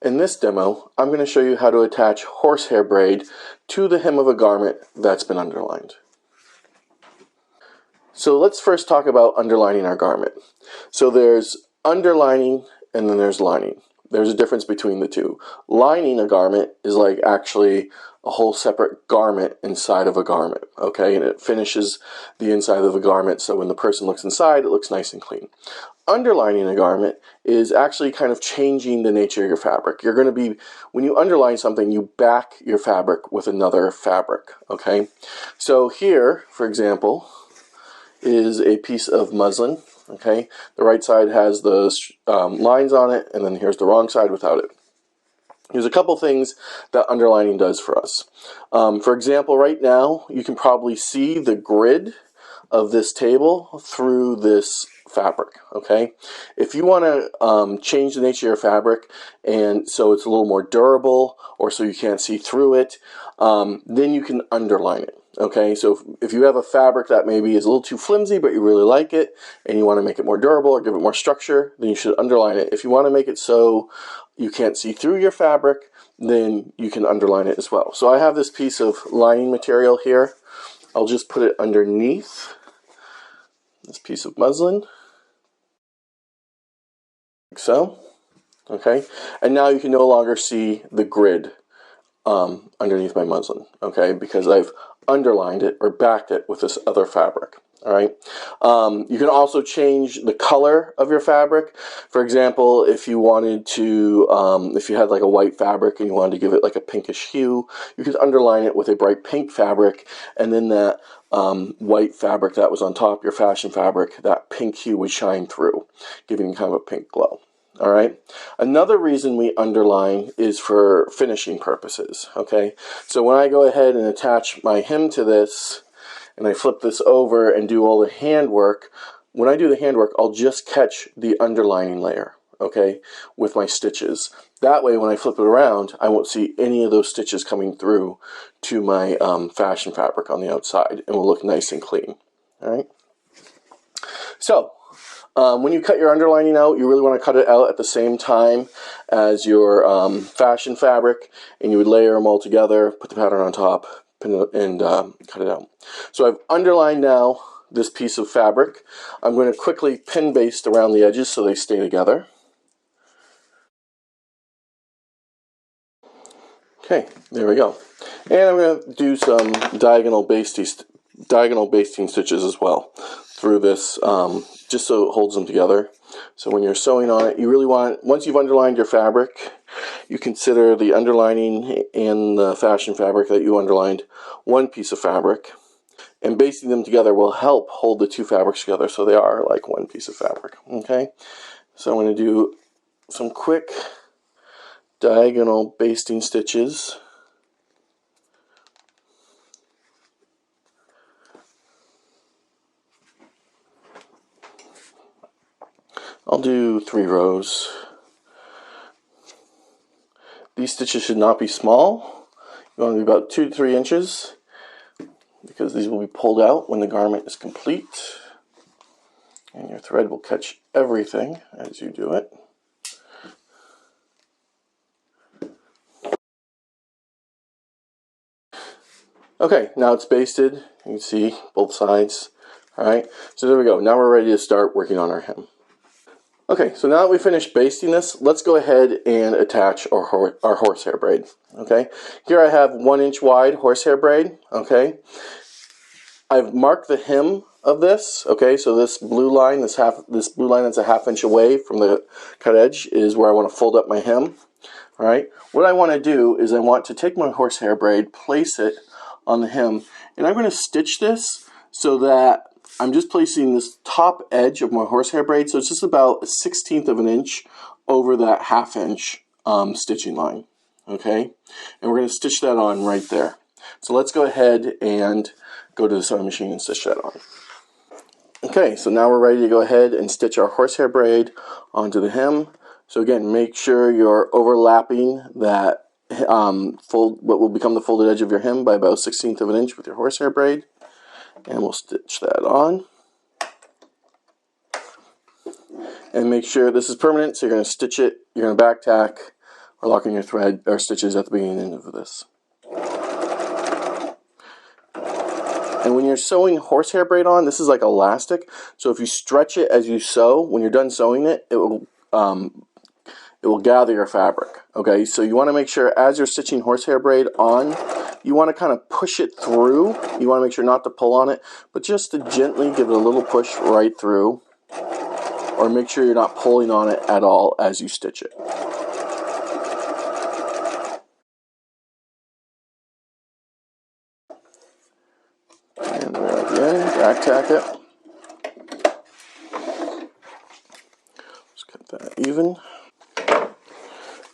In this demo, I'm going to show you how to attach horsehair braid to the hem of a garment that's been underlined. So let's first talk about underlining our garment. So there's underlining and then there's lining. There's a difference between the two. Lining a garment is like actually a whole separate garment inside of a garment, okay? And it finishes the inside of a garment, so when the person looks inside, it looks nice and clean. Underlining a garment is actually kind of changing the nature of your fabric. You're going to be, when you underline something, you back your fabric with another fabric, okay? So here, for example, is a piece of muslin, okay? The right side has the lines on it, and then here's the wrong side without it. There's a couple things that underlining does for us. For example, right now, you can probably see the grid of this table through this fabric, okay? If you want to change the nature of your fabric and so it's a little more durable or so you can't see through it, then you can underline it. Okay, so if you have a fabric that maybe is a little too flimsy but you really like it and you want to make it more durable or give it more structure, then you should underline it. If you want to make it so you can't see through your fabric, then you can underline it as well. So I have this piece of lining material here. I'll just put it underneath this piece of muslin, like so. Okay, and now you can no longer see the grid underneath my muslin, okay, because I've underlined it or backed it with this other fabric. All right. You can also change the color of your fabric. For example, if you wanted to, if you had like a white fabric and you wanted to give it like a pinkish hue, you could underline it with a bright pink fabric, and then that white fabric that was on top, your fashion fabric, that pink hue would shine through, giving kind of a pink glow. All right. Another reason we underline is for finishing purposes. Okay. So when I go ahead and attach my hem to this, and I flip this over and do all the handwork, when I do the handwork, I'll just catch the underlining layer, okay, with my stitches. That way, when I flip it around, I won't see any of those stitches coming through to my fashion fabric on the outside, and will look nice and clean. All right. So when you cut your underlining out, you really want to cut it out at the same time as your fashion fabric, and you would layer them all together, put the pattern on top, and cut it out. So I've underlined now this piece of fabric. I'm going to quickly pin baste around the edges so they stay together. Okay, there we go. And I'm going to do some diagonal basting stitches as well through this, just so it holds them together. So when you're sewing on it, you really want, once you've underlined your fabric, you consider the underlining and the fashion fabric that you underlined one piece of fabric, and basting them together will help hold the two fabrics together so they are like one piece of fabric. Okay, so I'm going to do some quick diagonal basting stitches. I'll do 3 rows. These stitches should not be small. You want to be about 2 to 3 inches because these will be pulled out when the garment is complete. And your thread will catch everything as you do it. Okay, now it's basted. You can see both sides. All right, so there we go. Now we're ready to start working on our hem. Okay, so now that we finished basting this, let's go ahead and attach our horsehair braid. Okay, here I have 1 inch wide horsehair braid. Okay, I've marked the hem of this. Okay, so this blue line, this blue line that's a 1/2 inch away from the cut edge is where I want to fold up my hem. All right, what I want to do is I want to take my horsehair braid, place it on the hem, and I'm going to stitch this so that I'm just placing this top edge of my horsehair braid, so it's just about 1/16 of an inch over that 1/2 inch stitching line, okay? And we're going to stitch that on right there. So let's go ahead and go to the sewing machine and stitch that on. Okay, so now we're ready to go ahead and stitch our horsehair braid onto the hem. So again, make sure you're overlapping that what will become the folded edge of your hem by about 1/16 of an inch with your horsehair braid. And we'll stitch that on. And make sure this is permanent, so you're going to stitch it, you're going to back tack or locking your thread or stitches at the beginning of this. And when you're sewing horsehair braid on, this is like elastic, so if you stretch it as you sew, when you're done sewing it, it will gather your fabric. Okay, so you want to make sure as you're stitching horsehair braid on, you want to kind of push it through. You want to make sure not to pull on it, but just to gently give it a little push right through, or make sure you're not pulling on it at all as you stitch it. And there at the end, back tack it. Just cut that even.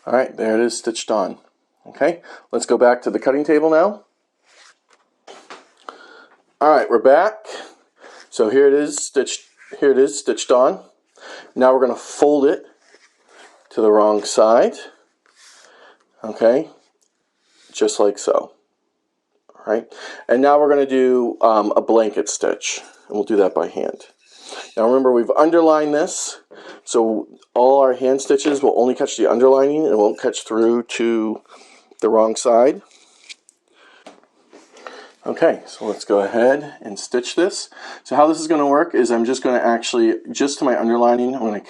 Alright, there it is stitched on. Okay, let's go back to the cutting table now. Alright, we're back. So here it is stitched on. Now we're going to fold it to the wrong side. Okay, just like so. Alright, and now we're going to do a blanket stitch, and we'll do that by hand. Now remember, we've underlined this, so all our hand stitches will only catch the underlining and it won't catch through to the wrong side. Okay, so let's go ahead and stitch this. So how this is going to work is I'm just going to actually, just to my underlining, I'm going to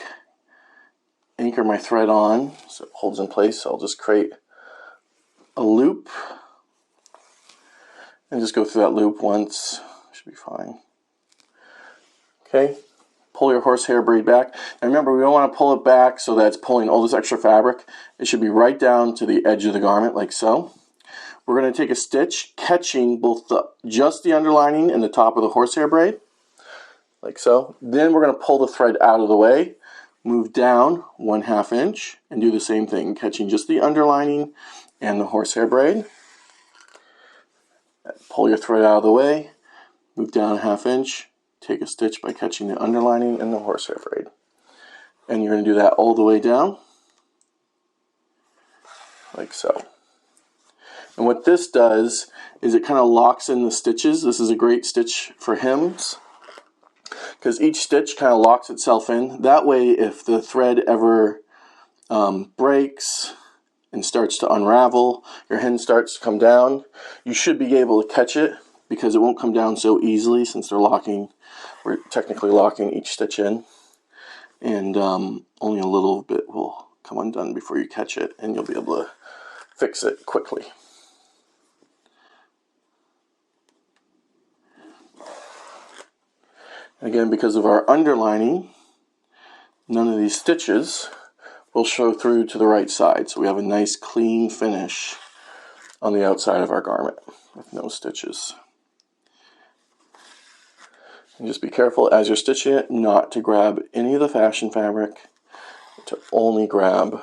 anchor my thread on so it holds in place. So I'll just create a loop and just go through that loop once. Should be fine. Okay, pull your horsehair braid back. Now remember, we don't want to pull it back so that it's pulling all this extra fabric. It should be right down to the edge of the garment, like so. We're going to take a stitch catching both just the underlining and the top of the horsehair braid, like so. Then we're going to pull the thread out of the way, move down 1/2 inch, and do the same thing, catching just the underlining and the horsehair braid. Pull your thread out of the way, move down 1/2 inch, take a stitch by catching the underlining and the horsehair braid. And you're going to do that all the way down, like so. And what this does is it kind of locks in the stitches. This is a great stitch for hems, because each stitch kind of locks itself in. That way, if the thread ever breaks and starts to unravel, your hem starts to come down, you should be able to catch it, because it won't come down so easily since we're technically locking each stitch in. And only a little bit will come undone before you catch it, and you'll be able to fix it quickly. Again, because of our underlining, none of these stitches will show through to the right side. So we have a nice clean finish on the outside of our garment with no stitches. And just be careful as you're stitching it not to grab any of the fashion fabric, to only grab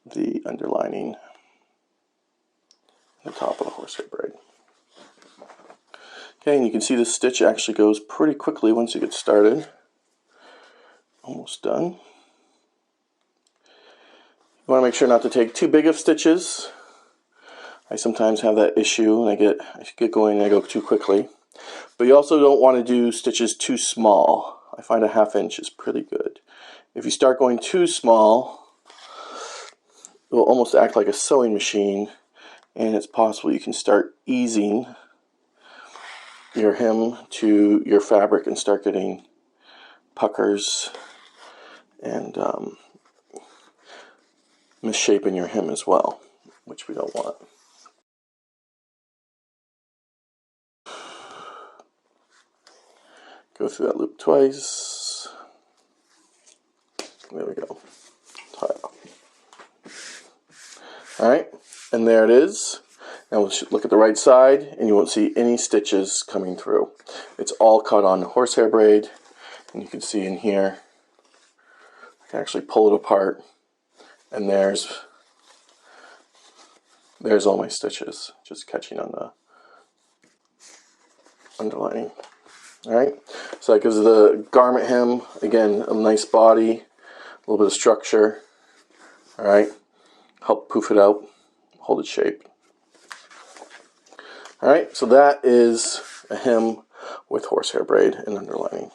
the underlining and the top of the horsehair braid. Okay, and you can see the stitch actually goes pretty quickly once you get started. Almost done. You want to make sure not to take too big of stitches. I sometimes have that issue, and I get going and I go too quickly. But you also don't want to do stitches too small. I find 1/2 inch is pretty good. If you start going too small, it will almost act like a sewing machine, and it's possible you can start easing your hem to your fabric and start getting puckers and misshapen your hem as well, which we don't want. Go through that loop twice. There we go. Tie it off. Alright, and there it is. Now we'll look at the right side, and you won't see any stitches coming through. It's all cut on horsehair braid, and you can see in here, I can actually pull it apart, and there's all my stitches, just catching on the underlining. Alright, so that gives the garment hem, again, a nice body, a little bit of structure. Alright, help poof it out, hold its shape. Alright, so that is a hem with horsehair braid and underlining.